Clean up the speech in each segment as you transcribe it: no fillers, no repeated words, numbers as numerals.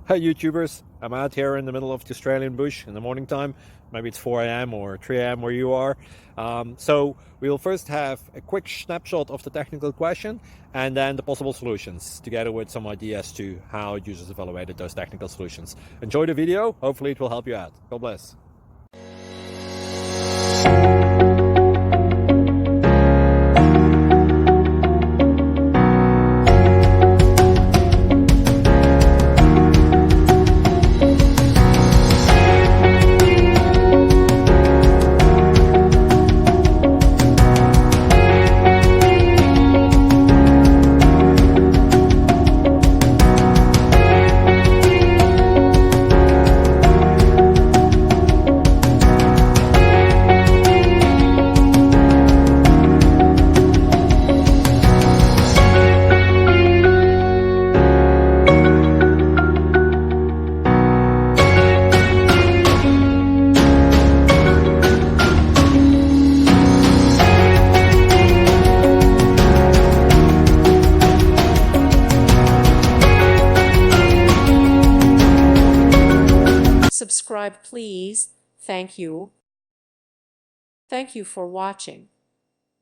Hi YouTubers, I'm out here in the middle of the Australian bush in the morning time. Maybe it's 4 a.m. or 3 a.m. where you are. So we'll first have a quick snapshot of the technical question and then the possible solutions, together with some ideas to how users evaluated those technical solutions. Enjoy the video, hopefully it will help you out. God bless. Subscribe, please. Thank you. Thank you for watching.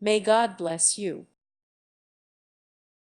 May God bless you.